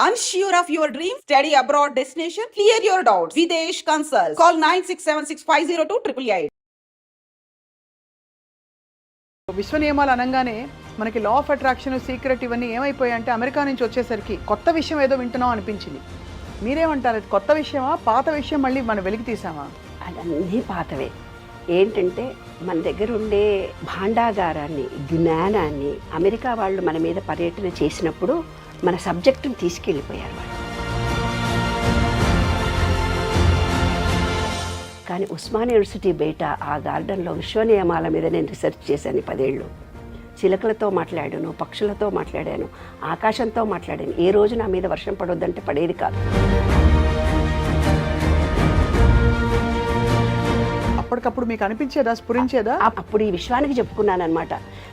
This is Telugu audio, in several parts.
Unsure of your dream? Study abroad destination? Clear your doubts. Videsh Consult. Call 9676502888. విశ్వ నియమాలు అనగానే మనకి లా ఆఫ్ అట్రాక్షన్, సీక్రెట్ ఇవన్నీ ఏమైపోయాయంటే అమెరికా నుంచి వచ్చేసరికి కొత్త విషయం ఏదో వింటున్నాం అనిపించింది. మీరేమంటారు? అది కొత్త విషయమా, పాత విషయం మళ్ళీ మనం వెలికి తీసామా? అదన్నీ పాతవే. ఏంటంటే మన దగ్గర ఉండే భాండాగారాన్ని, జ్ఞానాన్ని అమెరికా వాళ్ళు మన మీద పర్యటన చేసినప్పుడు మన సబ్జెక్టుని తీసుకెళ్ళిపోయారు వాళ్ళు. కానీ ఉస్మానియా యూనివర్సిటీ బయట ఆ గార్డెన్లో విశ్వ నియమాల మీద నేను రీసెర్చ్ చేశాను 10 ఏళ్ళు. చిలకలతో మాట్లాడాను, పక్షులతో మాట్లాడాను, ఆకాశంతో మాట్లాడాను. ఏ రోజు నా మీద వర్షం పడొద్దంటే పడేది కాదు. అప్పటికప్పుడు మీకు అనిపించేదా, స్ఫురించేదా? అప్పుడు ఈ విశ్వానికి చెప్పుకున్నాను అనమాట,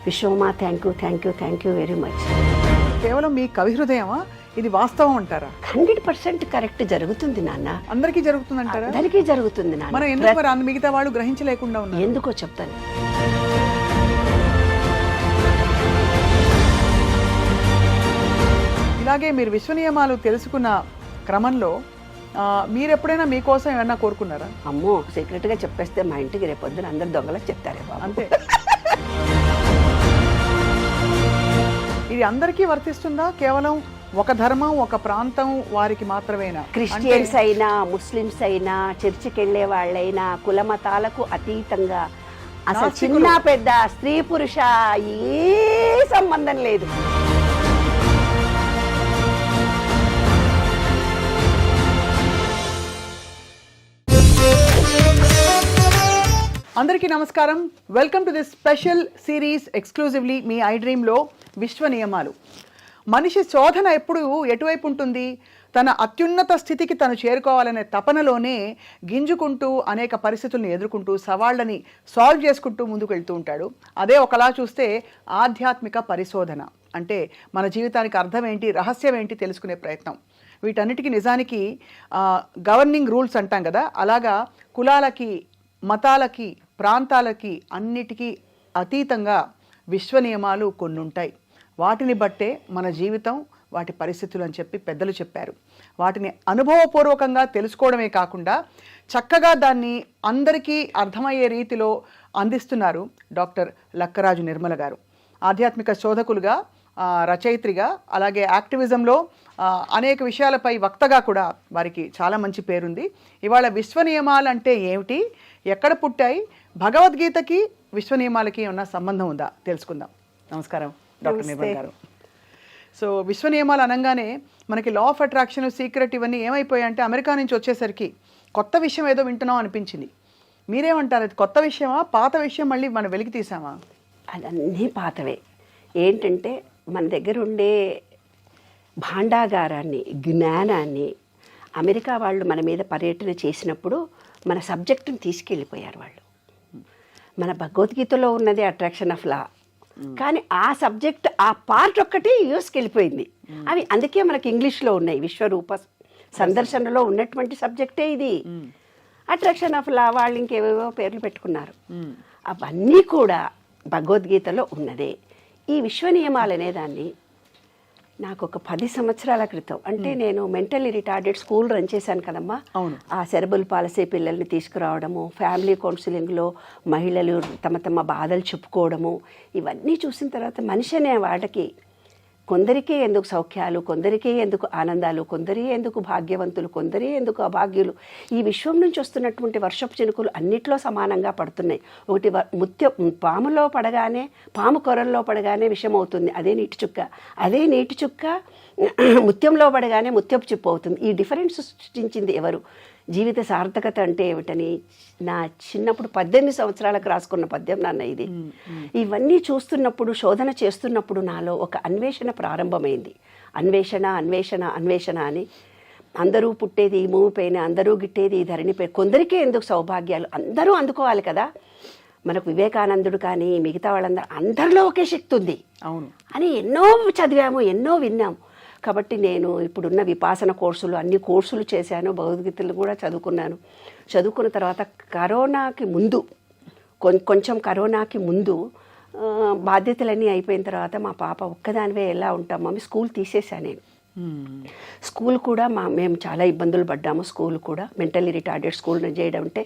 విశ్వమా థ్యాంక్ యూ వెరీ మచ్. కేవలం మీ కవి హృదయమా, ఇది వాస్తవం అంటారా? 100% కరెక్ట్ జరుగుతుంది నాన్న. అందరికీ జరుగుతుంది అంటారా? అందరికీ జరుగుతుంది నాన్న. మనం ఎందుకు మరి మిగతా వాళ్ళు గ్రహించలేకుండా ఉన్నారు? ఎందుకో చెప్తాను. ఇలాగే మీరు విశ్వ నియమాలు తెలుసుకున్న క్రమంలో మీరు ఎప్పుడైనా మీకోసం ఏమన్నా కోరుకున్నారా? అమ్మో, సీక్రెట్గా చెప్పేస్తే మా ఇంటికి రేపొద్దున అందరు దొంగలకు చెప్తారే బాబు. అంతే. ఇది అందరికీ వర్తిస్తుందా? కేవలం ఒక ధర్మం, ఒక ప్రాంతం వారికి మాత్రమేనా? క్రిస్టియన్స్ అయినా, ముస్లిమ్స్ అయినా, చర్చికి వెళ్ళే వాళ్ళైనా, కుల మతాలకు అతీతంగా, అసలు చిన్న పెద్ద, స్త్రీ పురుష ఏ సంబంధం లేదు. అందరికీ నమస్కారం. Welcome to this special series exclusively మీ ఐ డ్రీమ్లో విశ్వ నియమాలు. మనిషి శోధన ఎప్పుడు ఎటువైపు ఉంటుంది? తన అత్యున్నత స్థితికి తను చేరుకోవాలనే తపనలోనే గింజుకుంటూ అనేక పరిస్థితులను ఎదుర్కొంటూ సవాళ్ళని సాల్వ్ చేసుకుంటూ ముందుకు వెళ్తూ ఉంటాడు. అదే ఒకలా చూస్తే ఆధ్యాత్మిక పరిశోధన అంటే మన జీవితానికి అర్థం ఏంటి, రహస్యం ఏంటి తెలుసుకునే ప్రయత్నం. వీటన్నిటికీ నిజానికి గవర్నింగ్ రూల్స్ అంటాం కదా, అలాగా కులాలకి, మతాలకి, ప్రాంతాలకి అన్నిటికీ అతీతంగా విశ్వ నియమాలు కొన్ని ఉంటాయి. వాటిని బట్టే మన జీవితం, వాటి పరిస్థితులు అని చెప్పి పెద్దలు చెప్పారు. వాటిని అనుభవపూర్వకంగా తెలుసుకోవడమే కాకుండా చక్కగా దాన్ని అందరికీ అర్థమయ్యే రీతిలో అందిస్తున్నారు డాక్టర్ లక్కరాజు నిర్మల గారు. ఆధ్యాత్మిక శోధకులుగా, రచయిత్రిగా, అలాగే యాక్టివిజంలో అనేక విషయాలపై వక్తగా కూడా వారికి చాలా మంచి పేరుంది. ఇవాళ విశ్వ నియమాలు అంటే ఏమిటి, ఎక్కడ పుట్టాయి, భగవద్గీతకి విశ్వ నియమాలకి ఉన్న సంబంధం ఉందా తెలుసుకుందాం. నమస్కారం డాక్టర్ నిర్మల గారు. సో విశ్వ నియమాలు అనగానే మనకి లా ఆఫ్ అట్రాక్షన్, సీక్రెట్ ఇవన్నీ ఏమైపోయాయంటే అమెరికా నుంచి వచ్చేసరికి కొత్త విషయం ఏదో వింటున్నాం అనిపించింది. మీరేమంటారు? అది కొత్త విషయమా, పాత విషయం మళ్ళీ మనం వెలికి తీసామా? అదన్నీ పాతవే. ఏంటంటే మన దగ్గర ఉండే భాండాగారాన్ని, జ్ఞానాన్ని అమెరికా వాళ్ళు మన మీద పర్యటన చేసినప్పుడు మన సబ్జెక్టుని తీసుకెళ్ళిపోయారు వాళ్ళు. మన భగవద్గీతలో ఉన్నది అట్రాక్షన్ ఆఫ్ లా, కానీ ఆ సబ్జెక్ట్, ఆ పార్ట్ ఒక్కటి యూఎస్కి వెళ్ళిపోయింది. అవి అందుకే మనకి ఇంగ్లీష్లో ఉన్నాయి. విశ్వరూప సందర్శనలో ఉన్నటువంటి సబ్జెక్టే ఇది. అట్రాక్షన్ ఆఫ్ లా వాళ్ళు ఇంకేవేవో పేర్లు పెట్టుకున్నారు. అవన్నీ కూడా భగవద్గీతలో ఉన్నదే. ఈ విశ్వ నియమాలు అనేదాన్ని నాకు ఒక 10 సంవత్సరాల క్రితం, అంటే నేను మెంటల్లీ రిటార్డెడ్ స్కూల్ రన్ చేశాను కదమ్మా. ఆ సెరబుల్ పాలసీ పిల్లల్ని తీసుకురావడము, ఫ్యామిలీ కౌన్సిలింగ్లో మహిళలు తమ బాధలు చెప్పుకోవడము, ఇవన్నీ చూసిన తర్వాత మనిషి అనే వాళ్ళకి కొందరికే ఎందుకు సౌఖ్యాలు, కొందరికే ఎందుకు ఆనందాలు, కొందరి ఎందుకు భాగ్యవంతులు, కొందరి ఎందుకు అభాగ్యులు. ఈ విశ్వం నుంచి వస్తున్నటువంటి వర్షపు చినుకులు అన్నిట్లో సమానంగా పడుతున్నాయి. ఒకటి పాములో పడగానే, పాము కొరల్లో పడగానే విషం అవుతుంది, అదే నీటి చుక్క. అదే నీటి చుక్క ముత్యంలో పడగానే ముత్యపు చిప్పు అవుతుంది. ఈ డిఫరెన్స్ సృష్టించింది ఎవరు? జీవిత సార్థకత అంటే ఏమిటని నా చిన్నప్పుడు 18 సంవత్సరాలకు రాసుకున్న పద్యం నాన్న ఇది. ఇవన్నీ చూస్తున్నప్పుడు, శోధన చేస్తున్నప్పుడు నాలో ఒక అన్వేషణ ప్రారంభమైంది. అన్వేషణ అని. అందరూ పుట్టేది ఈ భూమిపైన, అందరూ గిట్టేది ఈ ధరణిపై, కొందరికే ఎందుకు సౌభాగ్యాలు, అందరూ అందుకోవాలి కదా. మనకు వివేకానందుడు కానీ మిగతా వాళ్ళందరూ, అందరిలో ఒకే శక్తి ఉంది అవును అని ఎన్నో చదివాము, ఎన్నో విన్నాము. కాబట్టి నేను ఇప్పుడున్న విపాసన కోర్సులు, అన్ని కోర్సులు చేశాను, భగవద్గీతలు కూడా చదువుకున్నాను. చదువుకున్న తర్వాత కరోనాకి ముందు, కొంచెం కరోనాకి ముందు బాధ్యతలన్నీ అయిపోయిన తర్వాత మా పాప ఒక్కదానివే ఎలా ఉంటాం మమ్మీ, స్కూల్ తీసేశాను నేను. స్కూల్ కూడా మేము చాలా ఇబ్బందులు పడ్డాము. స్కూల్ కూడా మెంటల్లీ రిటార్డెడ్ స్కూల్ రన్ చేయడం అంటే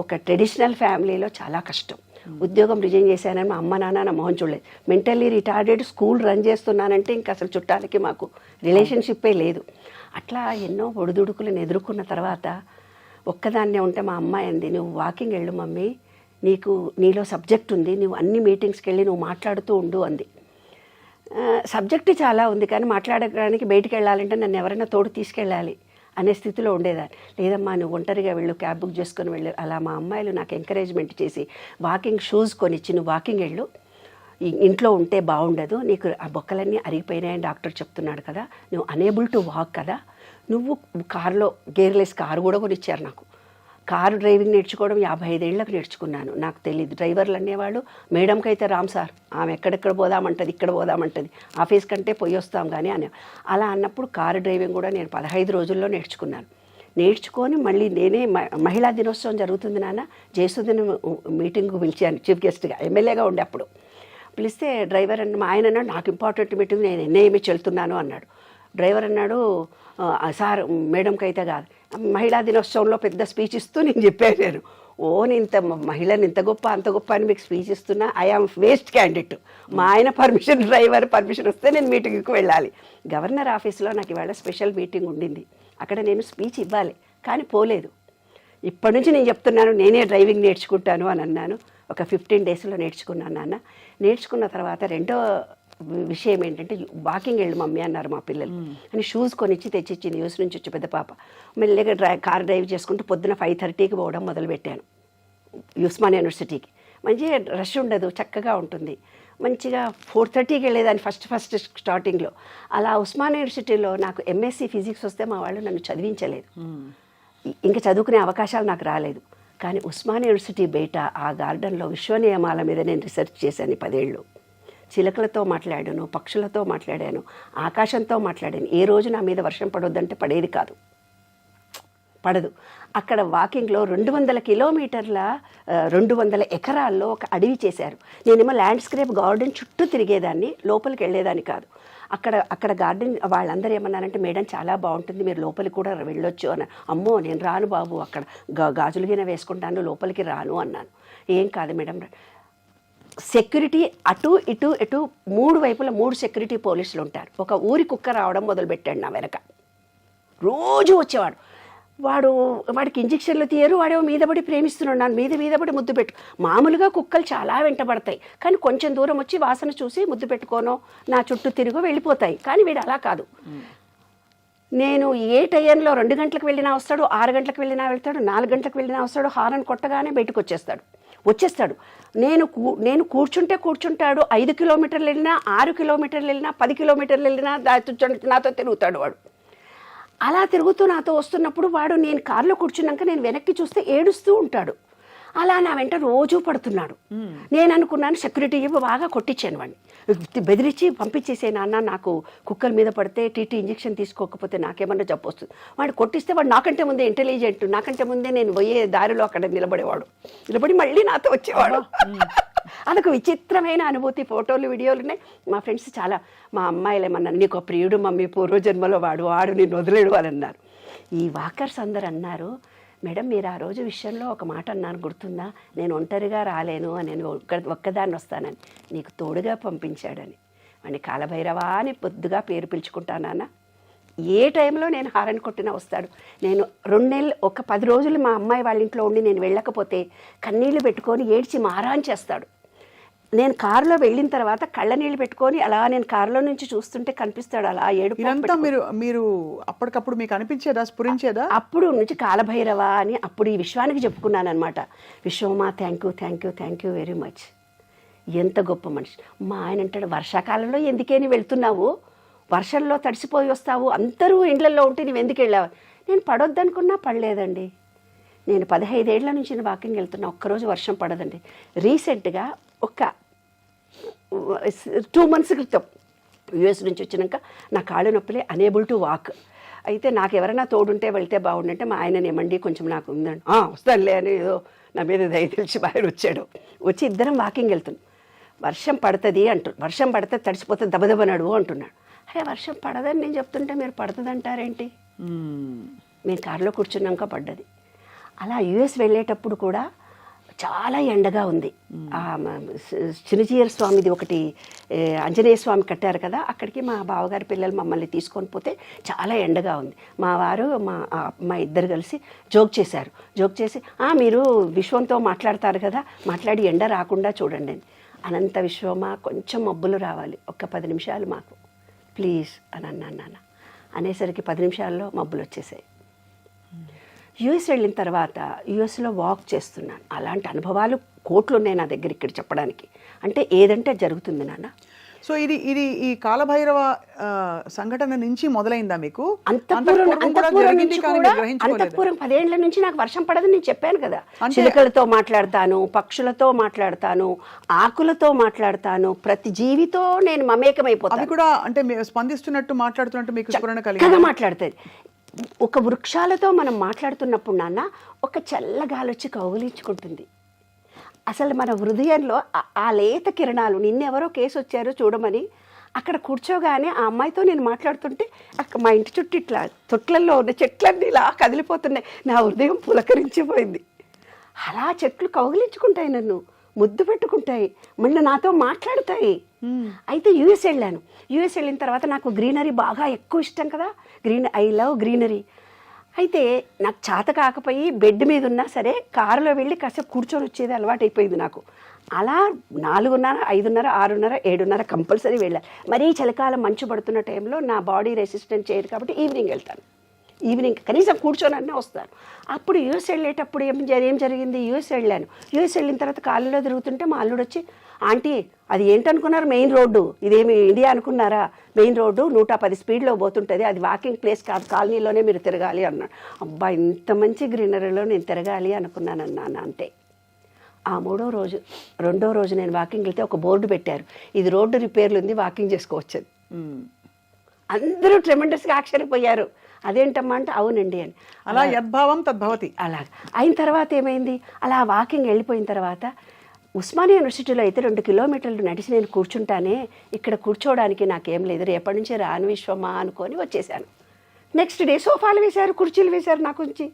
ఒక ట్రెడిషనల్ ఫ్యామిలీలో చాలా కష్టం. ఉద్యోగం రిజైన్ చేశానని మా అమ్మ నాన్న నా మొహం చూడలేదు. మెంటల్లీ రిటార్డెడ్ స్కూల్ రన్ చేస్తున్నానంటే ఇంకా అసలు చుట్టాలకి మాకు రిలేషన్షిప్పే లేదు. అట్లా ఎన్నో ఒడిదుడుకులను ఎదుర్కొన్న తర్వాత ఒక్కదాన్నే ఉంటే మా అమ్మాయి అంది, నువ్వు వాకింగ్ వెళ్ళు మమ్మీ, నీలో సబ్జెక్ట్ ఉంది, నువ్వు అన్ని మీటింగ్స్కి వెళ్ళి నువ్వు మాట్లాడుతూ ఉండు అంది. సబ్జెక్టు చాలా ఉంది కానీ మాట్లాడడానికి బయటికి వెళ్ళాలంటే నన్ను ఎవరైనా తోడు తీసుకెళ్ళాలి అనే స్థితిలో ఉండేదాన్ని. లేదమ్మా నువ్వు ఒంటరిగా వెళ్ళు, క్యాబ్ బుక్ చేసుకొని వెళ్ళు. అలా మా అమ్మాయిలు నాకు ఎంకరేజ్మెంట్ చేసి వాకింగ్ షూస్ కొనిచ్చి నువ్వు వాకింగ్ వెళ్ళు, ఇంట్లో ఉంటే బాగుండదు, నీకు ఆ బొక్కలన్నీ అరిగిపోయినాయని డాక్టర్ చెప్తున్నాడు కదా, నువ్వు అనేబుల్ టు వాక్ కదా, నువ్వు కారులో గేర్లెస్ కారు కూడా కొనిచ్చారు నాకు. కారు డ్రైవింగ్ నేర్చుకోవడం 55 ఏళ్ళకు నేర్చుకున్నాను. నాకు తెలియదు. డ్రైవర్లు అనేవాళ్ళు మేడంకి అయితే రామ్ సార్ ఆమె ఎక్కడెక్కడ పోదామంటుంది, ఇక్కడ పోదామంటుంది, ఆఫీస్ కంటే పోయి వస్తాం కానీ అని అలా అన్నప్పుడు కారు డ్రైవింగ్ కూడా నేను 15 రోజుల్లో నేర్చుకున్నాను. నేర్చుకొని మళ్ళీ నేనే మహిళా దినోత్సవం జరుగుతుంది నాన్న, జయసుధని మీటింగ్కు పిలిచాను చీఫ్ గెస్ట్గా, ఎమ్మెల్యేగా ఉండే అప్పుడు. పిలిస్తే డ్రైవర్ అన్న మా ఆయన అన్నాడు, నాకు ఇంపార్టెంట్ మీటింగ్, నేను ఎన్ఐఎంకి వెళ్తున్నాను అన్నాడు. డ్రైవర్ అన్నాడు, సార్ మేడంకి అయితే కాదు, మహిళా దినోత్సవంలో పెద్ద స్పీచ్ ఇస్తూ నేను చెప్పాను, నేను నేను ఇంత మహిళని ఇంత గొప్ప అంత గొప్ప అని మీకు స్పీచ్ ఇస్తున్నా, ఐఆమ్ వేస్ట్ క్యాండిడేట్, మా ఆయన పర్మిషన్, డ్రైవర్ పర్మిషన్ వస్తే నేను మీటింగ్కి వెళ్ళాలి. గవర్నర్ ఆఫీస్లో నాకు ఇవాళ స్పెషల్ మీటింగ్ ఉండింది, అక్కడ నేను స్పీచ్ ఇవ్వాలి కానీ పోలేదు. ఇప్పటి నుంచి నేను చెప్తున్నాను నేనే డ్రైవింగ్ నేర్చుకుంటాను అని అన్నాను. ఒక 15 డేస్లో నేర్చుకున్నాను నాన్న. నేర్చుకున్న తర్వాత రెండో విషయం ఏంటంటే వాకింగ్ వెళ్ళు మమ్మీ అన్నారు మా పిల్లలు అని షూస్ కొనిచ్చి తెచ్చిచ్చింది. యూస్ నుంచి వచ్చి పెద్ద పాప మెల్లగా కార్ డ్రైవ్ చేసుకుంటూ పొద్దున 5:30కి పోవడం మొదలుపెట్టాను ఉస్మానియా యూనివర్సిటీకి. మంచిగా రష్ ఉండదు, చక్కగా ఉంటుంది. మంచిగా 4:30కి వెళ్ళేదాన్ని ఫస్ట్ స్టార్టింగ్లో. అలా ఉస్మానియా యూనివర్సిటీలో నాకు ఎంఎస్సీ ఫిజిక్స్ వస్తే మా వాళ్ళు నన్ను చదివించలేదు, ఇంకా చదువుకునే అవకాశాలు నాకు రాలేదు. కానీ ఉస్మానియా యూనివర్సిటీ బయట ఆ గార్డెన్లో విశ్వ నియమాల మీద నేను రీసెర్చ్ చేశాను 10 ఏళ్ళు. చిలకలతో మాట్లాడాను, పక్షులతో మాట్లాడాను, ఆకాశంతో మాట్లాడాను. ఏ రోజు నా మీద వర్షం పడొద్దంటే పడేది కాదు, పడదు. అక్కడ వాకింగ్లో 200 కిలోమీటర్ల 200 ఎకరాల్లో ఒక అడవి చేశారు. నేనేమో ల్యాండ్స్కేప్ గార్డెన్ చుట్టూ తిరిగేదాన్ని, లోపలికి వెళ్ళేదాన్ని కాదు. అక్కడ గార్డెన్ వాళ్ళందరూ ఏమన్నారంటే మేడం చాలా బాగుంటుంది, మీరు లోపలికి కూడా వెళ్ళొచ్చు అని. అమ్మో నేను రాను బాబు, అక్కడ గాజులు గిన వేసుకుంటాను, లోపలికి రాను అన్నాను. ఏం కాదు మేడం, సెక్యూరిటీ అటు ఇటు 3 వైపుల 3 సెక్యూరిటీ పోలీసులు ఉంటారు. ఒక ఊరి కుక్క రావడం మొదలుపెట్టాడు నా వెనక, రోజు వచ్చేవాడు. వాడికి ఇంజక్షన్లు తీయరు, వాడేమో మీద పడి ప్రేమిస్తున్నాడు, నన్ను మీద పడి ముద్దు పెట్టు. మామూలుగా కుక్కలు చాలా వెంటబడతాయి కానీ కొంచెం దూరం వచ్చి వాసన చూసి ముద్దు పెట్టుకోనో నా చుట్టూ తిరిగో వెళ్ళిపోతాయి. కానీ వీడు అలా కాదు. నేను ఏ టైంలో 2 గంటలకు వెళ్ళినా వస్తాడు, 6 గంటలకు వెళ్ళినా వెళ్తాడు, 4 గంటలకు వెళ్ళినా వస్తాడు. హారన్ కొట్టగానే బయటకు వచ్చేస్తాడు. నేను కూర్చుంటాడు. 5 కిలోమీటర్లు వెళ్ళినా, 6 కిలోమీటర్లు వెళ్ళినా, 10 కిలోమీటర్లు వెళ్ళినా నాతో తిరుగుతాడు వాడు. అలా తిరుగుతూ నాతో వస్తున్నప్పుడు వాడు నేను కారులో కూర్చున్నాక నేను వెనక్కి చూస్తే ఏడుస్తూ ఉంటాడు. అలా నా వెంట రోజూ పడుతున్నాడు. నేను అనుకున్నాను సెక్యూరిటీ బాగా కొట్టించాను వాడిని, బెదిరించి పంపించేసే నాన్న, నాకు కుక్కల మీద పడితే టీటీ ఇంజక్షన్ తీసుకోకపోతే నాకేమన్నా జబ్బు వస్తుంది. వాడు కొట్టిస్తే వాడు నాకంటే ముందే ఇంటెలిజెంట్, నాకంటే ముందే నేను పోయే దారిలో అక్కడ నిలబడి మళ్ళీ నాతో వచ్చేవాడు. అదొక విచిత్రమైన అనుభూతి. ఫోటోలు వీడియోలు ఉన్నాయి. మా ఫ్రెండ్స్ చాలా, మా అమ్మాయిలు ఏమన్నారు, నీకు ప్రియుడు మమ్మీ, పూర్వజన్మలో వాడు నేను వదిలేడు అని అన్నారు. ఈ వాకర్స్ అందరు అన్నారు, మేడం మీరు ఆ రోజు విషయంలో ఒక మాట అన్నాను గుర్తుందా, నేను ఒంటరిగా రాలేను అని, నేను ఒక్కదాన్ని వస్తానని, నీకు తోడుగా పంపించాడని. వాడిని కాలభైరవా అని పొద్దుగా పేరు పిలుచుకుంటానన్నా. ఏ టైంలో నేను హారన్ కొట్టినా వస్తాడు. నేను 2 నెలలు, ఒక 10 రోజులు మా అమ్మాయి వాళ్ళ ఇంట్లో ఉండి నేను వెళ్ళకపోతే కన్నీళ్లు పెట్టుకొని ఏడ్చి మారాన్ చేస్తాడు. నేను కారులో వెళ్ళిన తర్వాత కళ్ళ నీళ్ళు పెట్టుకొని అలా నేను కారులో నుంచి చూస్తుంటే కనిపిస్తాడు అలా ఏడుపు. ఇదంతా మీరు అప్పటికప్పుడు మీకు అనిపించేదా, స్ఫురించేదా? అప్పుడు నుంచి కాలభైరవ అని అప్పుడు ఈ విశ్వానికి చెప్పుకున్నాను అనమాట. విశ్వమా థ్యాంక్ యూ వెరీ మచ్, ఎంత గొప్ప మనిషి. మా ఆయన అంటాడు, వర్షాకాలంలో ఎందుకే నీ వెళ్తున్నావు, వర్షంలో తడిసిపోయి వస్తావు, అందరూ ఇండ్లలో ఉంటే నువ్వు ఎందుకు వెళ్ళావు. నేను పడొద్దనుకున్నా పడలేదండి. నేను 15 ఏళ్ల నుంచి వాకింగ్ వెళ్తున్నా, ఒక్కరోజు వర్షం పడదండి. రీసెంట్గా ఒక 2 months క్రితం యూఎస్ నుంచి వచ్చినాక నా కాళ్ళు నొప్పులే, అనేబుల్ టు వాక్. అయితే నాకు ఎవరైనా తోడుంటే వెళ్తే బాగుండంటే మా ఆయన ఏమండి కొంచెం నాకు ఉందండి, వస్తానులే అని ఏదో నా మీద దయ తెలిసి ఆయన వచ్చి ఇద్దరం వాకింగ్ వెళ్తున్నాం. వర్షం పడుతుంది వర్షం పడితే తడిసిపోతే దబదబ నడువు అంటున్నాడు. అరే వర్షం పడదని నేను చెప్తుంటే మీరు పడుతుందంటారేంటి, మేము కారులో కూర్చున్నాక పడ్డది. అలా యుఎస్ వెళ్ళేటప్పుడు కూడా చాలా ఎండగా ఉంది. చిన్నజీయర్ స్వామిది ఒకటి ఆంజనేయ స్వామి కట్టారు కదా, అక్కడికి మా బావగారి పిల్లలు మమ్మల్ని తీసుకొని పోతే చాలా ఎండగా ఉంది. మా వారు మా ఇద్దరు కలిసి జోక్ చేసి మీరు విశ్వంతో మాట్లాడతారు కదా, మాట్లాడి ఎండ రాకుండా చూడండి అని. అనంత విశ్వమా కొంచెం మబ్బులు రావాలి, ఒక్క 10 నిమిషాలు మాకు ప్లీజ్ అని అన్నాను నాన్న. అనేసరికి 10 నిమిషాల్లో మబ్బులు వచ్చేసాయి. యుఎస్ వెళ్ళిన తర్వాత యుఎస్లో వాక్ చేస్తున్నాను. అలాంటి అనుభవాలు కోట్లు ఉన్నాయి నా దగ్గర ఇక్కడ చెప్పడానికి. అంటే ఏదంటే జరుగుతుంది నాన్న. సో ఇది ఈ కాలభైరవ సంఘటన నుంచి మొదలైందా మీకు? అంతఃపురం 10 ఏళ్ల నుంచి నాకు వర్షం పడదని నేను చెప్పాను కదా. చిలుకలతో మాట్లాడతాను, పక్షులతో మాట్లాడతాను, ఆకులతో మాట్లాడతాను, ప్రతి జీవితో నేను మమేకమైపోతాను. అది కూడా అంటే స్పందిస్తున్నట్టు మాట్లాడుతున్నట్టు మీకు స్ఫురణ కలిగి మాట్లాడుతుంది. ఒక వృక్షాలతో మనం మాట్లాడుతున్నప్పుడు నాన్న ఒక చల్లగాలి వచ్చి కౌగిలించుకుంటుంది. అసలు మన హృదయంలో ఆ లేత కిరణాలు, నిన్నెవరో కేసు వచ్చారో చూడమని అక్కడ కూర్చోగానే ఆ అమ్మాయితో నేను మాట్లాడుతుంటే మా ఇంటి చుట్టూ ఇట్లా తొట్లల్లో ఉన్న చెట్లన్నీ ఇలా కదిలిపోతున్నాయి. నా హృదయం పులకరించిపోయింది. అలా చెట్లు కౌగిలించుకుంటాయి, నన్ను ముద్దు పెట్టుకుంటాయి, మళ్ళీ నాతో మాట్లాడుతాయి. అయితే యుఎస్ వెళ్ళాను. యుఎస్ వెళ్ళిన తర్వాత నాకు గ్రీనరీ బాగా ఎక్కువ ఇష్టం కదా, ఐ లవ్ గ్రీనరీ. అయితే నాకు చేత కాకపోయి బెడ్ మీద ఉన్నా సరే కారులో వెళ్ళి కాసేపు కూర్చొని వచ్చేది అలవాటు అయిపోయింది నాకు. అలా 4:30, 5:30, 6:30, 7:30 కంపల్సరీ వెళ్ళాలి. మరీ చలికాలం మంచు పడుతున్న టైంలో నా బాడీ రెసిస్టెంట్ చేయదు కాబట్టి ఈవినింగ్ వెళ్తాను. ఈవినింగ్ కనీసం కూర్చొనన్నా వస్తాను. అప్పుడు యూఎస్ వెళ్ళేటప్పుడు ఏం జరిగింది, యూఎస్ వెళ్ళాను. యూఎస్ వెళ్ళిన తర్వాత కాలులో తిరుగుతుంటే మా అల్లుడు వచ్చి, ఆంటీ అది ఏంటనుకున్నారు, మెయిన్ రోడ్డు, ఇదేమి ఇండియా అనుకున్నారా, మెయిన్ రోడ్డు 110 స్పీడ్లో పోతుంటుంది, అది వాకింగ్ ప్లేస్ కాదు, కాలనీలోనే మీరు తిరగాలి అన్నాడు. అబ్బా ఇంత మంచి గ్రీనరీలో నేను తిరగాలి అనుకున్నానన్నాను. అంతే. ఆ 2వ రోజు నేను వాకింగ్ వెళ్తే ఒక బోర్డు పెట్టారు, ఇది రోడ్డు రిపేర్లు ఉంది, వాకింగ్ చేసుకోవచ్చు. అందరూ ట్రెమెండస్గా ఆశ్చర్యపోయారు. అదేంటమ్మా అంటే అవునండి అని. అలా యద్భావం తద్భవతి. అలా అయిన తర్వాత ఏమైంది, అలా వాకింగ్ వెళ్ళిపోయిన తర్వాత ఉస్మానియా యూనివర్సిటీలో అయితే 2 కిలోమీటర్లు నడిచి నేను కూర్చుంటానే, ఇక్కడ కూర్చోవడానికి నాకేం లేదు, రేపటి నుంచి రాను విశ్వమా అనుకొని వచ్చేసాను. నెక్స్ట్ డే సోఫాలు వేశారు, కుర్చీలు వేశారు నా గురించి.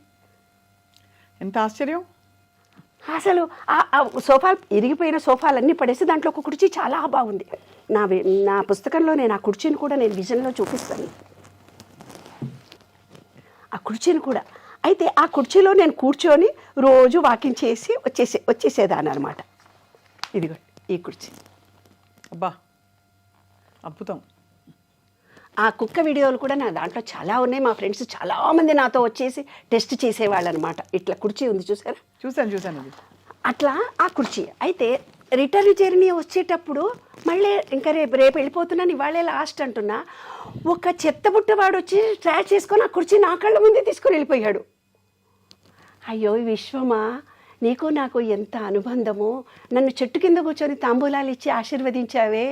ఎంత ఆశ్చర్యం. అసలు ఆ సోఫాలు, ఇరిగిపోయిన సోఫాలన్నీ పడేసి దాంట్లో ఒక కుర్చీ చాలా బాగుంది. నా పుస్తకంలో నేను ఆ కుర్చీని కూడా నేను విజన్లో చూపిస్తాను, ఆ కుర్చీని కూడా. అయితే ఆ కుర్చీలో నేను కూర్చొని రోజు వాకింగ్ చేసి వచ్చేసేదాన్ని అనమాట. ఇదిగోండి ఈ కుర్చీ. అబ్బా అద్భుతం. ఆ కుక్క వీడియోలు కూడా నా దాంట్లో చాలా ఉన్నాయి. మా ఫ్రెండ్స్ చాలామంది నాతో వచ్చేసి టెస్ట్ చేసేవాళ్ళు అనమాట. ఇట్లా కుర్చీ ఉంది చూసారా? చూశాను. అట్లా ఆ కుర్చీ. అయితే రిటర్న్ జర్నీ వచ్చేటప్పుడు మళ్ళీ ఇంకా రేపు వెళ్ళిపోతున్నాను, ఇవాళే లాస్ట్ అంటున్నా, ఒక చెత్తబుట్టవాడు వచ్చి ట్రాక్ చేసుకొని ఆ కుర్చీ నా కళ్ళ ముందే తీసుకొని వెళ్ళిపోయాడు. అయ్యో విశ్వమా, నీకు నాకు ఎంత అనుబంధము, నన్ను చెట్టు కింద కూర్చొని తాంబూలాలు ఇచ్చి ఆశీర్వదించావే,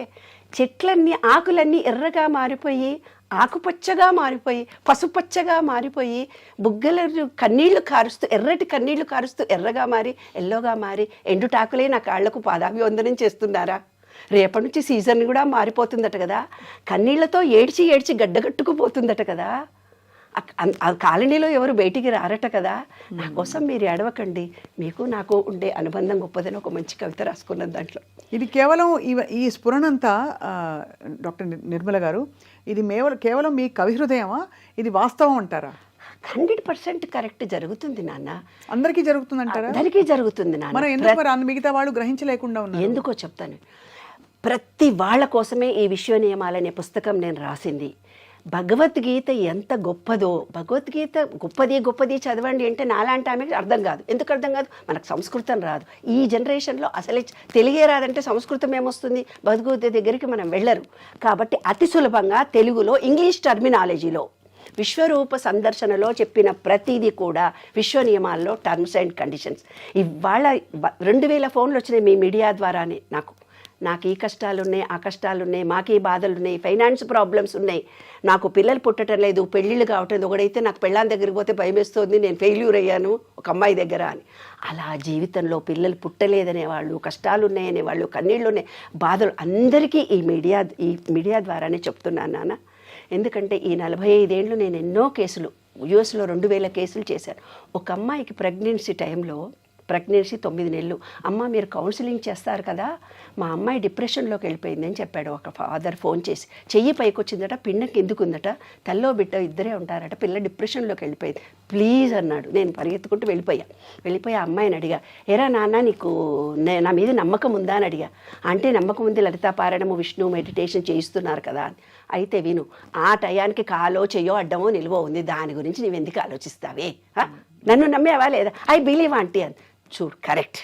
చెట్లన్నీ ఆకులన్నీ ఎర్రగా మారిపోయి, ఆకుపచ్చగా మారిపోయి, పసుపచ్చగా మారిపోయి, బుగ్గల కన్నీళ్లు కారుస్తూ, ఎర్రటి కన్నీళ్లు కారుస్తూ ఎర్రగా మారి, ఎల్లోగా మారి, ఎండుటాకులే నా కాళ్లకు పాదాభివందనం చేస్తున్నారా? రేపటి నుంచి సీజన్ కూడా మారిపోతుందట కదా, కన్నీళ్లతో ఏడ్చి గడ్డగట్టుకుపోతుందట కదా, ఆ కాలనీలో ఎవరు బయటికి రారట కదా, నా కోసం మీరు ఏడవకండి, మీకు నాకు ఉండే అనుబంధం గొప్పదని ఒక మంచి కవిత రాసుకున్నది దాంట్లో. ఇది కేవలం ఈ స్ఫురణంతా డాక్టర్ నిర్మల గారు, ఇది కేవలం మీ కవి హృదయమా, ఇది వాస్తవం అంటారా? 100% కరెక్ట్ జరుగుతుంది నాన్న. అందరికీ జరుగుతుందంటారా? అందరికీ జరుగుతుంది నాన్న. మనం ఎందుకు మిగతా వాళ్ళు గ్రహించలేకుండా ఉన్నారు? ఎందుకో చెప్తాను. ప్రతి వాళ్ళ కోసమే ఈ విశ్వ నియమాలనే పుస్తకం నేను రాసింది. భగవద్గీత ఎంత గొప్పదో, భగవద్గీత గొప్పది చదవండి అంటే నాలాంటి ఆమెకి అర్థం కాదు. ఎందుకు అర్థం కాదు? మనకు సంస్కృతం రాదు. ఈ జనరేషన్లో అసలే తెలుగే రాదంటే సంస్కృతం ఏమొస్తుంది? భగవద్గీత దగ్గరికి మనం వెళ్ళరు. కాబట్టి అతి సులభంగా తెలుగులో ఇంగ్లీష్ టర్మినాలజీలో విశ్వరూప సందర్శనలో చెప్పిన ప్రతిదీ కూడా విశ్వ నియమాల్లో టర్మ్స్ అండ్ కండిషన్స్. ఇవాళ 2000 ఫోన్లు వచ్చినాయి మీ మీడియా ద్వారానే నాకు. నాకు ఈ కష్టాలు ఉన్నాయి, ఆ కష్టాలు ఉన్నాయి, మాకు ఈ బాధలు ఉన్నాయి, ఫైనాన్స్ ప్రాబ్లమ్స్ ఉన్నాయి, నాకు పిల్లలు పుట్టడం లేదు, పెళ్ళిళ్ళు కావటం, ఒకడైతే నాకు పెళ్ళాం దగ్గరికి పోతే భయం వేస్తుంది, నేను ఫెయిల్యూర్ అయ్యాను ఒక అమ్మాయి దగ్గర అని. అలా జీవితంలో పిల్లలు పుట్టలేదనేవాళ్ళు, కష్టాలు ఉన్నాయనేవాళ్ళు, కన్నీళ్ళు ఉన్నాయి, బాధలు అందరికీ ఈ మీడియా ద్వారానే చెప్తున్నాను నాన్న. ఎందుకంటే ఈ 45 ఏళ్ళు నేను ఎన్నో కేసులు యూఎస్లో 2000 కేసులు చేశాను. ఒక అమ్మాయికి ప్రెగ్నెన్సీ 9 నెలలు, అమ్మ మీరు కౌన్సిలింగ్ చేస్తారు కదా, మా అమ్మాయి డిప్రెషన్లోకి వెళ్ళిపోయింది అని చెప్పాడు ఒక ఫాదర్ ఫోన్ చేసి. చెయ్యి పైకి వచ్చిందట, పిండ కిందకు ఉందట, తల్లో బిడ్డ ఇద్దరే ఉంటారట, పిల్ల డిప్రెషన్లోకి వెళ్ళిపోయింది, ప్లీజ్ అన్నాడు. నేను పరిగెత్తుకుంటూ వెళ్ళిపోయి ఆ అమ్మాయిని అడిగా, ఎరా నాన్న నీకు నా మీద నమ్మకం ఉందా అని అడిగా. అంటే నమ్మకం ఉంది, లలితా పారాయణము విష్ణు మెడిటేషన్ చేయిస్తున్నారు కదా అని. అయితే విను, ఆ టయానికి కాలో చెయ్యో అడ్డమో నిలువో ఉంది, దాని గురించి నువ్వు ఎందుకు ఆలోచిస్తావే, నన్ను నమ్మేవా లేదా, ఐ బిలీవ్ ఆంటీ అని. చూడు కరెక్ట్,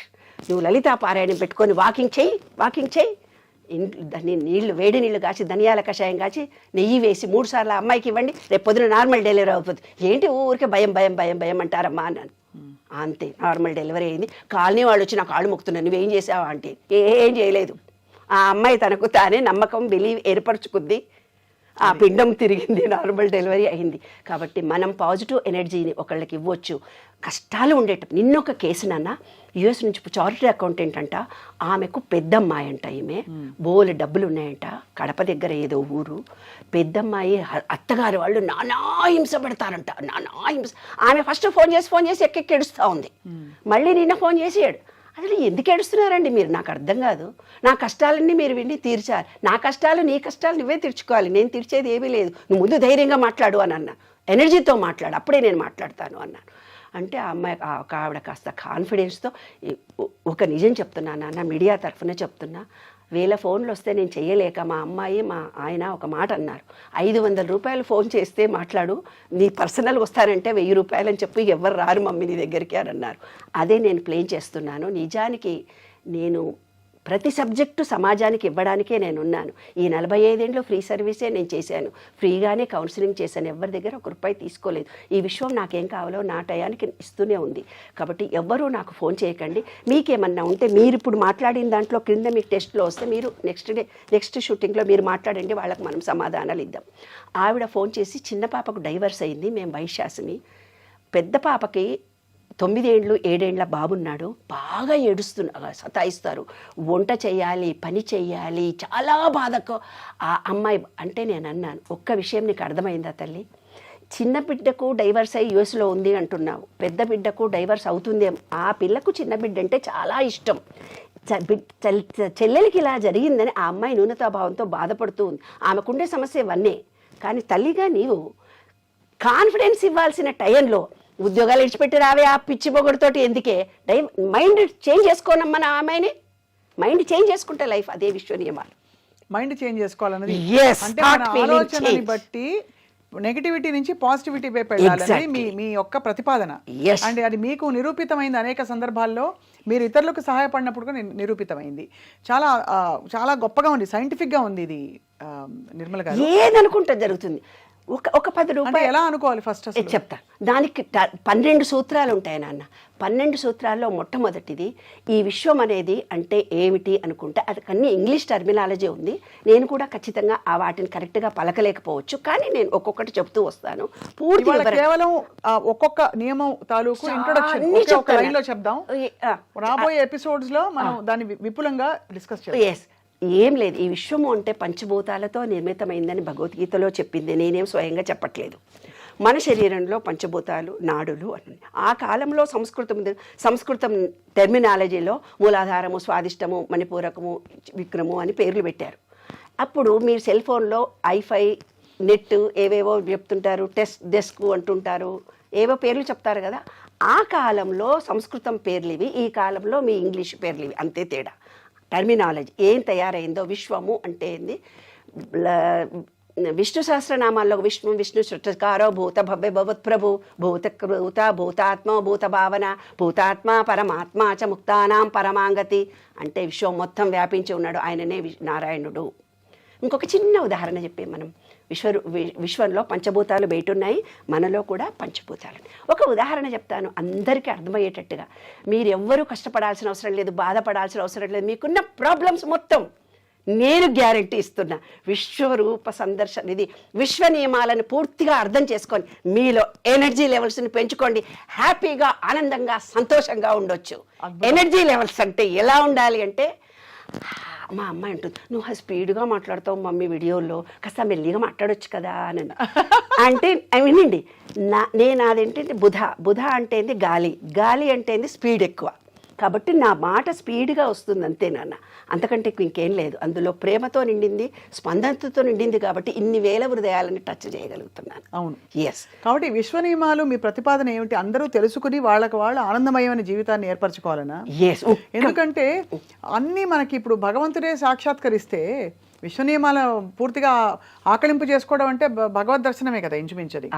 నువ్వు లలితా పారాయణం పెట్టుకొని వాకింగ్ చెయ్యి, నీళ్ళు వేడి నీళ్ళు కాచి ధనియాల కషాయం కాచి నెయ్యి వేసి 3 సార్లు అమ్మాయికి ఇవ్వండి, రేపు పొద్దున నార్మల్ డెలివరీ అవుతుంది. ఏంటి ఊరికే భయం అంటారమ్మా అన్నాను. అంతే, నార్మల్ డెలివరీ అయింది. కాలనీ వాళ్ళు వచ్చి నా కాళ్ళు మొక్కుతున్నాను, నువ్వేం చేసావా అంటే ఏం చేయలేదు. ఆ అమ్మాయి తనకు తానే నమ్మకం బిలీవ్ ఏర్పరచుకుంది, ఆ పిండం తిరిగింది, నార్మల్ డెలివరీ అయింది. కాబట్టి మనం పాజిటివ్ ఎనర్జీని ఒకళ్ళకి ఇవ్వచ్చు. కష్టాలు ఉండేటప్పుడు నిన్నొక కేసు నాన్న, యుఎస్ నుంచి చారిటీ అకౌంటెంట్ అంట, ఆమెకు పెద్దమ్మాయి అంట, ఈమె బోలు డబ్బులు ఉన్నాయంట, కడప దగ్గర ఏదో ఊరు. పెద్దమ్మాయి అత్తగారు వాళ్ళు నానా హింస పెడతారంట, ఆమె ఫస్ట్ ఫోన్ చేసి ఎక్కెక్కి ఏడుస్తూ ఉంది. మళ్ళీ నిన్న ఫోన్ చేసాడు. అసలు ఎందుకు ఏడుస్తున్నారండి మీరు, నాకు అర్థం కాదు. నా కష్టాలన్నీ మీరు విని తీర్చాలి, నా కష్టాలు నీ కష్టాలు నువ్వే తీర్చుకోవాలి, నేను తీర్చేది ఏమీ లేదు, నువ్వు ముందు ధైర్యంగా మాట్లాడు అని అన్నా. ఎనర్జీతో మాట్లాడు, అప్పుడే నేను మాట్లాడతాను అన్నాను. అంటే ఆ అమ్మాయి ఒక ఆవిడ కాస్త కాన్ఫిడెన్స్తో, ఒక నిజం చెప్తున్నా నాన్న, మీడియా తరఫున చెప్తున్నా, 1000 ఫోన్లు వస్తే నేను చెయ్యలేక మా అమ్మాయి మా ఆయన ఒక మాట అన్నారు, 500 రూపాయలు ఫోన్ చేస్తే మాట్లాడు, నీ పర్సనల్ వస్తానంటే 1000 రూపాయలు అని చెప్పి ఎవరు రారు మమ్మీ నీ దగ్గరికి అని అన్నారు. అదే నేను ప్లేన్ చేస్తున్నాను. నిజానికి నేను ప్రతి సబ్జెక్టు సమాజానికి ఇవ్వడానికే నేను ఉన్నాను. ఈ 45 ఏళ్ళు ఫ్రీ సర్వీసే నేను చేశాను, ఫ్రీగానే కౌన్సిలింగ్ చేశాను, ఎవరి దగ్గర 1 రూపాయి తీసుకోలేదు. ఈ విశ్వం నాకేం కావాలో నా టయానికి ఇస్తూనే ఉంది. కాబట్టి ఎవ్వరూ నాకు ఫోన్ చేయకండి. మీకేమన్నా ఉంటే మీరు ఇప్పుడు మాట్లాడిన దాంట్లో క్రింద మీకు టెస్ట్లో వస్తే మీరు నెక్స్ట్ షూటింగ్లో మీరు మాట్లాడండి, వాళ్ళకి మనం సమాధానాలు ఇద్దాం. ఆవిడ ఫోన్ చేసి, చిన్న పాపకు డైవర్స్ అయింది, మేము వైశ్యాసిని, పెద్ద పాపకి 9 ఏళ్ళు 7 ఏళ్ళ బాబున్నాడు, బాగా సతాయిస్తారు, వంట చేయాలి, పని చేయాలి, చాలా బాధకు ఆ అమ్మాయి. అంటే నేను అన్నాను, ఒక్క విషయం నీకు అర్థమైందా తల్లి, చిన్న బిడ్డకు డైవర్స్ అయ్యి యూఎస్లో ఉంది అంటున్నావు, పెద్ద బిడ్డకు డైవర్స్ అవుతుంది. ఆ పిల్లకు చిన్న బిడ్డ అంటే చాలా ఇష్టం. చెల్లెలకి ఇలా జరిగిందని ఆ అమ్మాయి న్యూనతాభావంతో బాధపడుతూ ఉంది. ఆమెకుండే సమస్య ఇవన్నీ. కానీ తల్లిగా నీవు కాన్ఫిడెన్స్ ఇవ్వాల్సిన టైంలో ఉద్యోగాలు ఇడిచిపెట్టి రావే, ఆ పిచ్చి పొగడుతోటి ఎందుకే, మైండ్ చేంజ్ చేసుకోనమ్మా. నా అమ్మాయిని మైండ్ చేంజ్ చేసుకుంటే లైఫ్, అదే విశ్వ నియమాలు. మైండ్ చేంజ్ చేసుకోవాలన్నది అంటే మన ఆలోచనని బట్టి నెగటివిటీ నుంచి పాజిటివిటీ వైపు వెళ్ళాలని మీ యొక్క ప్రతిపాదన. అంటే అది మీకు నిరూపితమైంది అనేక సందర్భాల్లో, మీరు ఇతరులకు సహాయపడినప్పుడు కూడా నిరూపితమైంది. చాలా చాలా గొప్పగా ఉంది, సైంటిఫిక్ గా ఉంది ఇది నిర్మల గారు. ఏదనుకుంటే జరుగుతుంది. ఒక 10 రూపాయలు ఎలా అనుకోవాలి ఫస్ట్ చెప్తా. దానికి 12 సూత్రాలు ఉంటాయి నాన్న. 12 సూత్రాల్లో మొట్టమొదటిది, ఈ విశ్వం అనేది అంటే ఏమిటి అనుకుంటే అది అన్ని ఇంగ్లీష్ టర్మినాలజీ ఉంది. నేను కూడా ఖచ్చితంగా ఆ వాటిని కరెక్ట్గా పలకలేకపోవచ్చు, కానీ నేను ఒక్కొక్కటి చెప్తూ వస్తాను. పూర్తిగా కేవలం ఒక్కొక్క నియమం తాలూకు ఇంట్రొడక్షన్ చెప్దాం. రాబోయే ఎపిసోడ్స్ లో మనం దాన్ని విపులంగా డిస్కస్ చేద్దాం. ఏం లేదు, ఈ విశ్వము అంటే పంచభూతాలతో నిర్మితమైందని భగవద్గీతలో చెప్పింది, నేనేం స్వయంగా చెప్పట్లేదు. మన శరీరంలో పంచభూతాలు, నాడులు అని ఆ కాలంలో సంస్కృతం టెర్మినాలజీలో మూలాధారము, స్వాదిష్టము, మణిపూరకము, విక్రము అని పేర్లు పెట్టారు. అప్పుడు మీరు సెల్ ఫోన్లో ఐఫై, నెట్ ఏవేవో చెప్తుంటారు, డెస్క్ అంటుంటారు, ఏవో పేర్లు చెప్తారు కదా. ఆ కాలంలో సంస్కృతం పేర్లు ఇవి, ఈ కాలంలో మీ ఇంగ్లీష్ పేర్లు ఇవి, అంతే తేడా. టర్మినాలజీ ఏం తయారైందో, విశ్వము అంటే ఏంది, విష్ణు సహస్రనామాల్లో విష్ణు సృష్టికారో భూత భవ్య భవత్ ప్రభు భూతాత్మ భూత భావన భూతాత్మ పరమాత్మ చ ముక్తానాం పరమాంగతి అంటే విశ్వం మొత్తం వ్యాపించి ఉన్నాడు, ఆయననే నారాయణుడు. ఇంకొక చిన్న ఉదాహరణ చెప్పే, మనం విశ్వంలో పంచభూతాలు బయట ఉన్నాయి, మనలో కూడా పంచభూతాలు. ఒక ఉదాహరణ చెప్తాను అందరికీ అర్థమయ్యేటట్టుగా. మీరు ఎవ్వరూ కష్టపడాల్సిన అవసరం లేదు, బాధపడాల్సిన అవసరం లేదు. మీకున్న ప్రాబ్లమ్స్ మొత్తం నేను గ్యారెంటీ ఇస్తున్నా. విశ్వరూప సందర్శన ఇది విశ్వ నియమాలను పూర్తిగా అర్థం చేసుకొని మీలో ఎనర్జీ లెవెల్స్ని పెంచుకోండి. హ్యాపీగా, ఆనందంగా, సంతోషంగా ఉండొచ్చు. ఎనర్జీ లెవెల్స్ అంటే ఎలా ఉండాలి అంటే, మా అమ్మాయి అంటుంది, నువ్వు స్పీడ్గా మాట్లాడతావు మమ్మీ వీడియోలో, కాస్త మెల్లిగా మాట్లాడొచ్చు కదా అని. అంటే వినండి, నేను అదేంటంటే బుధ అంటే ఏంది గాలి, గాలి అంటే ఏంది స్పీడ్ ఎక్కువ. కాబట్టి నా మాట స్పీడ్గా వస్తుంది అంతే నాన్న, అంతకంటే ఇంకేం లేదు. అందులో ప్రేమతో నిండింది, స్పందనతో నిండింది, కాబట్టి ఇన్ని వేల హృదయాలని టచ్ చేయగలుగుతున్నాను. అవును, ఎస్. కాబట్టి విశ్వ నియమాలు మీ ప్రతిపాదన ఏమిటి? అందరూ తెలుసుకుని వాళ్ళకి వాళ్ళు ఆనందమయమైన జీవితాన్ని ఏర్పరచుకోవాలనా? ఎస్. ఎందుకంటే అన్నీ మనకి ఇప్పుడు భగవంతుడే సాక్షాత్కరిస్తే విశ్వ నియమాల పూర్తిగా ఆకలింపు చేసుకోవడం అంటే భగవద్ దర్శనమే కదా ఇంచుమించది.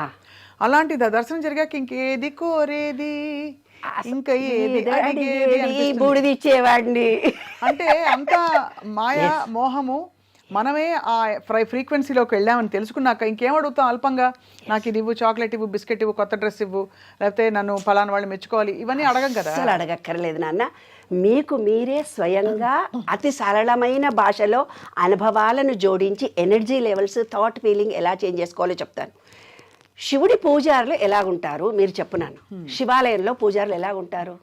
అలాంటి దర్శనం జరిగాక ఇంకేది కోరేది, ఇంకా ఏది అడిగేది బూడిదిచ్చేవాడిని అంటే అంత మాయా మోహము. మనమే ఆ ఫ్రీక్వెన్సీలోకి వెళ్ళామని తెలుసుకున్నాక ఇంకేం అడుగుతాం అల్పంగా, నాకు ఇది ఇవ్వు, చాక్లెట్ ఇవ్వు, బిస్కెట్ ఇవ్వు, కొత్త డ్రెస్ ఇవ్వు, లేకపోతే నన్ను ఫలానా వాళ్ళు మెచ్చుకోవాలి, ఇవన్నీ అడగం కదా. అసలు అడగక్కర్లేదు నాన్న. మీకు మీరే స్వయంగా అతి సరళమైన భాషలో అనుభవాలను జోడించి ఎనర్జీ లెవెల్స్, థాట్, ఫీలింగ్ ఎలా చేంజ్ చేసుకోవాలో చెప్తాను. శివుడి పూజారులు ఎలాగుంటారు మీరు చెప్పున్నాను. శివాలయంలో పూజారులు ఎలాగుంటారు?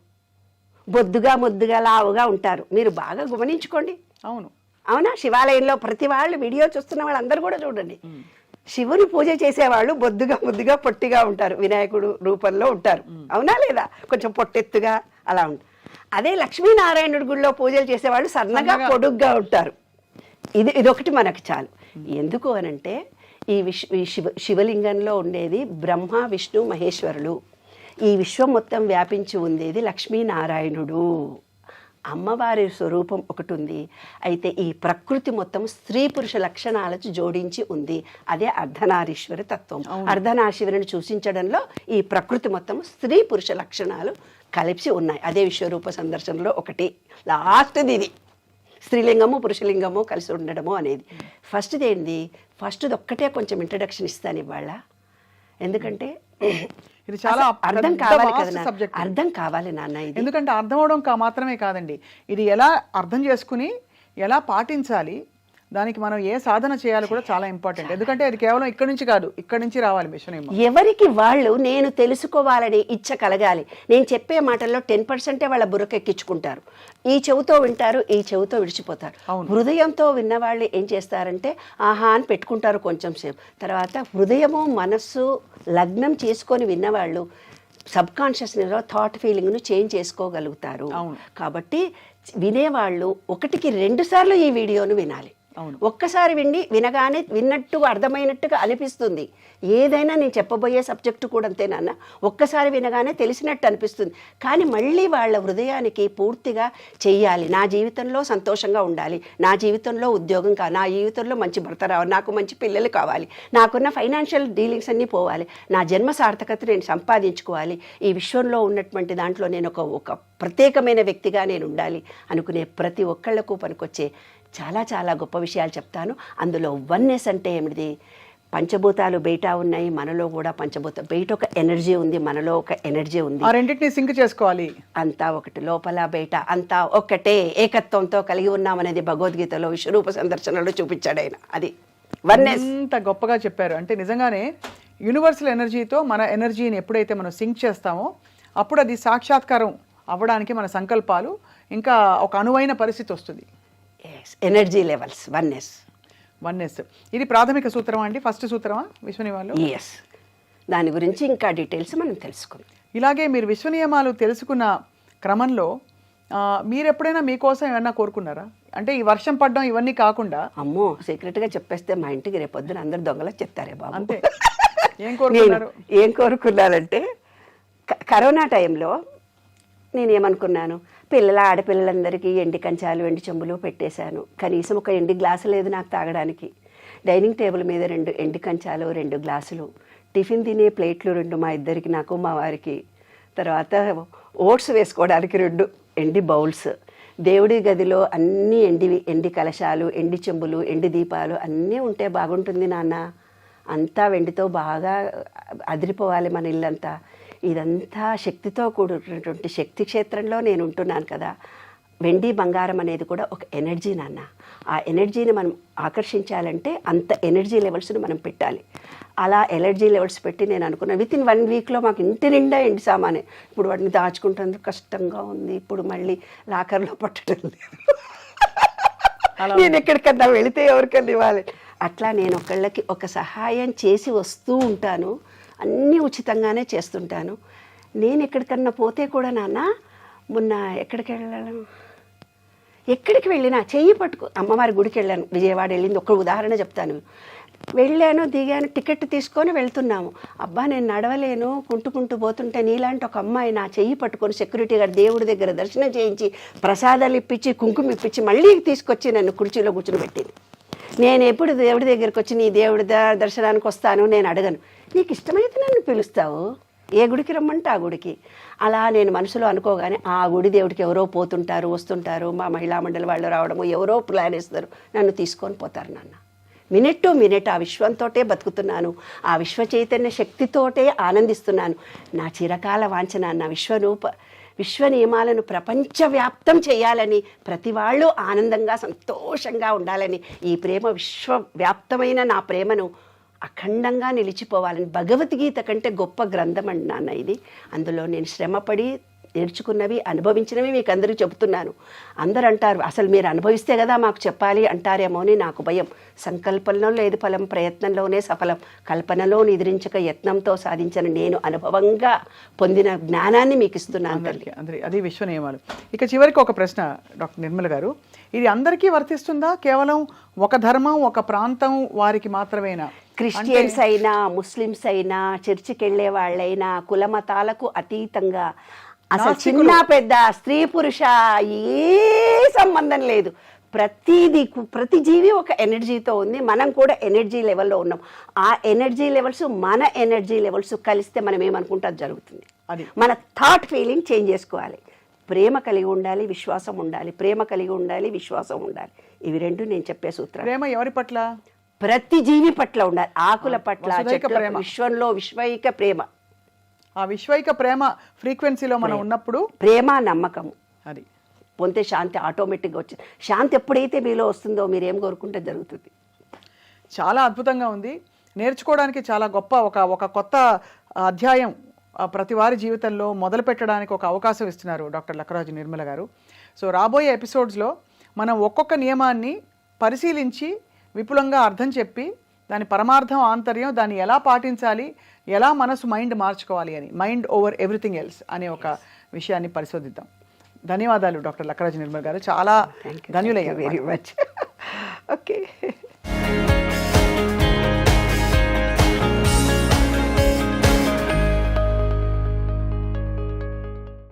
బొద్దుగా, ముద్దుగా, లావుగా ఉంటారు. మీరు బాగా గమనించుకోండి. అవును, అవునా? శివాలయంలో ప్రతి వాళ్ళు, వీడియో చూస్తున్న వాళ్ళందరూ కూడా చూడండి, శివుని పూజ చేసేవాళ్ళు బొద్దుగా, ముద్దుగా, పొట్టిగా ఉంటారు. వినాయకుడు రూపంలో ఉంటారు. అవునా లేదా? కొంచెం పొట్టెత్తుగా అలా ఉంటారు. అదే లక్ష్మీనారాయణుడి గుడిలో పూజలు చేసేవాళ్ళు సన్నగా, పొడుగ్గా ఉంటారు. ఇదొకటి మనకు చాలు. ఎందుకు అనంటే ఈ శివలింగంలో ఉండేది బ్రహ్మ, విష్ణు, మహేశ్వరులు. ఈ విశ్వం మొత్తం వ్యాపించి ఉండేది లక్ష్మీనారాయణుడు. అమ్మవారి స్వరూపం ఒకటి ఉంది. అయితే ఈ ప్రకృతి మొత్తం స్త్రీ పురుష లక్షణాలకు జోడించి ఉంది. అదే అర్ధనారీశ్వరి తత్వం. అర్ధనారీశ్వరిని సూచించడంలో ఈ ప్రకృతి మొత్తం స్త్రీ పురుష లక్షణాలు కలిసి ఉన్నాయి. అదే విశ్వరూప సందర్శనలో ఒకటి. లాస్ట్ది ఇది, స్త్రీలింగము పురుషలింగము కలిసి ఉండడము అనేది. ఫస్ట్ది ఏంది? ఫస్ట్ది ఒక్కటే కొంచెం ఇంట్రడక్షన్ ఇస్తాను ఇవాళ. ఎందుకంటే ఇది చాలా అర్థం కావాలి కదా, అర్థం కావాలి నాన్న. ఇది ఎందుకంటే అర్థం అవడం మాత్రమే కాదండి, ఇది ఎలా అర్థం చేసుకుని ఎలా పాటించాలి, దానికి మనం ఏ సాధన చేయాలి కూడా చాలా ఇంపార్టెంట్. ఎందుకంటే అది కేవలం ఇక్కడి నుంచి కాదు, ఇక్కడి నుంచి రావాలి మిషన్. ఎవరికి వాళ్ళు నేను తెలుసుకోవాలని ఇచ్చ కలగాలి. నేను చెప్పే మాటల్లో 10% వాళ్ళ బుర్రకెక్కించుకుంటారు. ఈ చెవుతో వింటారు, ఈ చెవుతో విడిచిపోతారు. హృదయంతో విన్నవాళ్ళు ఏం చేస్తారంటే ఆహా అని పెట్టుకుంటారు కొంచెం సేపు. తర్వాత హృదయము, మనస్సు లగ్నం చేసుకొని విన్నవాళ్ళు సబ్కాన్షియస్నెస్లో థాట్ ఫీలింగ్ను చేంజ్ చేసుకోగలుగుతారు. కాబట్టి వినేవాళ్ళు 1కి 2 సార్లు ఈ వీడియోను వినాలి. ఒక్కసారి వినగానే విన్నట్టుగా అర్థమైనట్టుగా అనిపిస్తుంది. ఏదైనా నేను చెప్పబోయే సబ్జెక్టు కూడా అంతేనన్న, ఒక్కసారి వినగానే తెలిసినట్టు అనిపిస్తుంది. కానీ మళ్ళీ వాళ్ళ హృదయానికి పూర్తిగా చెయ్యాలి. నా జీవితంలో సంతోషంగా ఉండాలి, నా జీవితంలో ఉద్యోగం కావాలి, నా జీవితంలో మంచి భర్త రావాలి, నాకు మంచి పిల్లలు కావాలి, నాకున్న ఫైనాన్షియల్ డీలింగ్స్ అన్నీ పోవాలి, నా జన్మ సార్థకత నేను సంపాదించుకోవాలి, ఈ విశ్వంలో ఉన్నటువంటి దాంట్లో నేను ఒక ప్రత్యేకమైన వ్యక్తిగా నేను ఉండాలి అనుకునే ప్రతి ఒక్కళ్లకు పనికొచ్చే చాలా చాలా గొప్ప విషయాలు చెప్తాను. అందులో వన్నెస్ అంటే ఏమిటి? పంచభూతాలు బయట ఉన్నాయి, మనలో కూడా బయట ఒక ఎనర్జీ ఉంది, మనలో ఒక ఎనర్జీ ఉంది. ఆ రెండింటిని సింక్ చేసుకోవాలి. అంతా ఒకటి, లోపల బయట అంతా ఒకటే ఏకత్వంతో కలిగి ఉన్నామనేది భగవద్గీతలో విశ్వరూప సందర్శనలో చూపించాడు ఆయన. అది వన్నెస్. అంత గొప్పగా చెప్పారు. అంటే నిజంగానే యూనివర్సల్ ఎనర్జీతో మన ఎనర్జీని ఎప్పుడైతే మనం సింక్ చేస్తామో అప్పుడు అది సాక్షాత్కారం అవ్వడానికి మన సంకల్పాలు ఇంకా ఒక అనువైన పరిస్థితి వస్తుంది. ఎనర్జీ లెవెల్స్, వన్నెస్ ఇది ప్రాథమిక సూత్రం అండి, ఫస్ట్ సూత్రమా విశ్వనియమాలు? ఎస్. దాని గురించి ఇంకా డీటెయిల్స్ మనం తెలుసుకుందాం. ఇలాగే మీరు విశ్వనియమాలు తెలుసుకున్న క్రమంలో మీరు ఎప్పుడైనా మీకోసం ఏమన్నా కోరుకున్నారా? అంటే ఈ వర్షం పడడం ఇవన్నీ కాకుండా. అమ్మో, సీక్రెట్గా చెప్పేస్తే మా ఇంటికి రేపొద్దున అందరు దొంగలా చెప్తారే బాబు. అంతే. ఏం కోరుకున్నానంటే కరోనా టైంలో నేనేమనుకున్నాను, ఆడపిల్లలందరికీ ఎండి కంచాలు, ఎండి చెంబులు పెట్టేశాను. కనీసం ఒక ఎండి గ్లాసు లేదు నాకు తాగడానికి. డైనింగ్ టేబుల్ మీద 2 ఎండి కంచాలు, 2 గ్లాసులు, టిఫిన్ తినే ప్లేట్లు 2 మా ఇద్దరికి, నాకు మా వారికి, తర్వాత ఓట్స్ వేసుకోవడానికి 2 ఎండి బౌల్స్, దేవుడి గదిలో అన్నీ ఎండి కలశాలు, ఎండి చెంబులు, ఎండి దీపాలు అన్నీ ఉంటే బాగుంటుంది నాన్న. అంతా వెండితో బాగా అదిరిపోవాలి మన ఇల్లంతా. ఇదంతా శక్తితో కూడుకున్నటువంటి శక్తి క్షేత్రంలో నేను ఉంటున్నాను కదా. వెండి బంగారం అనేది కూడా ఒక ఎనర్జీ నాన్న. ఆ ఎనర్జీని మనం ఆకర్షించాలంటే అంత ఎనర్జీ లెవెల్స్ని మనం పెట్టాలి. అలా ఎనర్జీ లెవెల్స్ పెట్టి నేను అనుకున్నాను వితిన్ 1 వీక్లో మాకు ఇంటి నిండా ఎండి సామానే. ఇప్పుడు వాటిని దాచుకుంటుంది కష్టంగా ఉంది, ఇప్పుడు మళ్ళీ లాకర్లో పట్టడం లేదు. నేను ఎక్కడికన్నా వెళితే ఎవరికన్నా ఇవ్వాలి. అట్లా నేను ఒకళ్ళకి ఒక సహాయం చేసి వస్తూ ఉంటాను. అన్నీ ఉచితంగానే చేస్తుంటాను. నేను ఎక్కడికన్నా పోతే కూడా నాన్న, మొన్న ఎక్కడికి వెళ్ళినా చెయ్యి పట్టుకో, అమ్మవారి గుడికి వెళ్ళాను, విజయవాడ వెళ్ళింది ఒక ఉదాహరణ చెప్తాను. వెళ్ళాను, దిగాను, టికెట్ తీసుకొని వెళ్తున్నాము. అబ్బా నేను నడవలేను, కుంటుకుంటూ పోతుంటే నీలాంటి ఒక అమ్మాయి నా చెయ్యి పట్టుకొని సెక్యూరిటీ గారు దేవుడి దగ్గర దర్శనం చేయించి ప్రసాదాలు ఇప్పించి కుంకుమ ఇప్పించి మళ్ళీ తీసుకొచ్చి నన్ను కుర్చీలో కూర్చుని పెట్టింది. నేను ఎప్పుడు దేవుడి దగ్గరికి వచ్చి నీ దేవుడి దర్శనానికి వస్తాను నేను అడగను. నీకు ఇష్టమైతే నన్ను పిలుస్తావు, ఏ గుడికి రమ్మంటే ఆ గుడికి. అలా నేను మనసులో అనుకోగానే ఆ గుడి దేవుడికి ఎవరో పోతుంటారు వస్తుంటారు, మా మహిళా మండలి వాళ్ళు రావడము, ఎవరో ప్లాన్ వేస్తారు, నన్ను తీసుకొని పోతారు నాన్న. మినిట్ టు మినిట్ ఆ విశ్వంతోటే బతుకుతున్నాను, ఆ విశ్వ చైతన్య శక్తితోటే ఆనందిస్తున్నాను. నా చిరకాల వాంఛన నా విశ్వ నియమాలను ప్రపంచవ్యాప్తం చేయాలని, ప్రతి వాళ్ళు ఆనందంగా సంతోషంగా ఉండాలని, ఈ ప్రేమ విశ్వవ్యాప్తమైన నా ప్రేమను అఖండంగా నిలిచిపోవాలని. భగవద్గీత కంటే గొప్ప గ్రంథం అండి నాన్న ఇది. అందులో నేను శ్రమపడి నేర్చుకున్నవి అనుభవించినవి మీకు అందరికీ చెబుతున్నాను. అందరు అంటారు అసలు మీరు అనుభవిస్తే కదా మాకు చెప్పాలి అంటారేమో అని నాకు భయం. సంకల్పంలో లేదు ఫలం, ప్రయత్నంలోనే సఫలం, కల్పనలో నిద్రించక యత్నంతో సాధించిన నేను అనుభవంగా పొందిన జ్ఞానాన్ని మీకు ఇస్తున్నాను. అది విశ్వ నియమాలు. ఇక చివరికి ఒక ప్రశ్న డాక్టర్ నిర్మల గారు, ఇది అందరికీ వర్తిస్తుందా, కేవలం ఒక ధర్మం ఒక ప్రాంతం వారికి మాత్రమేనా? క్రిస్టియన్స్ అయినా, ముస్లిమ్స్ అయినా, చర్చికి వెళ్ళే వాళ్ళైనా, కులమతాలకు అతీతంగా, అసలు చిన్న పెద్ద, స్త్రీ పురుష ఏ సంబంధం లేదు. ప్రతి జీవి ఒక ఎనర్జీతో ఉంది. మనం కూడా ఎనర్జీ లెవెల్లో ఉన్నాం. ఆ ఎనర్జీ లెవెల్స్ మన ఎనర్జీ లెవెల్స్ కలిస్తే మనం ఏమనుకుంటే అది జరుగుతుంది. మన థాట్ ఫీలింగ్ చేంజ్ చేసుకోవాలి. ప్రేమ కలిగి ఉండాలి, విశ్వాసం ఉండాలి. ప్రేమ కలిగి ఉండాలి, విశ్వాసం ఉండాలి. ఇవి రెండు నేను చెప్పే సూత్రం. ప్రేమ ఎవరి పట్ల? ప్రతి జీవి పట్ల ఉండాలి. ఆకుల పట్ల, విశ్వంలో విశ్వైక ప్రేమ. ఆ విశ్వైక ప్రేమ ఫ్రీక్వెన్సీలో మనం ఉన్నప్పుడు ప్రేమ నమ్మకము అది పొందే శాంతి ఆటోమేటిక్గా వచ్చి, శాంతి ఎప్పుడైతే మీలో వస్తుందో మీరు ఏం కోరుకుంటే జరుగుతుంది. చాలా అద్భుతంగా ఉంది. నేర్చుకోవడానికి చాలా గొప్ప ఒక కొత్త అధ్యాయం ప్రతి వారి జీవితంలో మొదలు పెట్టడానికి ఒక అవకాశం ఇస్తున్నారు డాక్టర్ లక్కరాజు నిర్మల గారు. సో రాబోయే ఎపిసోడ్స్లో మనం ఒక్కొక్క నియమాన్ని పరిశీలించి విపులంగా అర్థం చెప్పి దాని పరమార్థం, ఆంతర్యం, దాన్ని ఎలా పాటించాలి, ఎలా మనసు మైండ్ మార్చుకోవాలి అని, మైండ్ ఓవర్ ఎవ్రీథింగ్ ఎల్స్ అనే ఒక విషయాన్ని పరిశోధిద్దాం. ధన్యవాదాలు డాక్టర్ లక్కరాజు నిర్మల్ గారు, చాలా ధన్యులయ్యారు. Very much. ఓకే.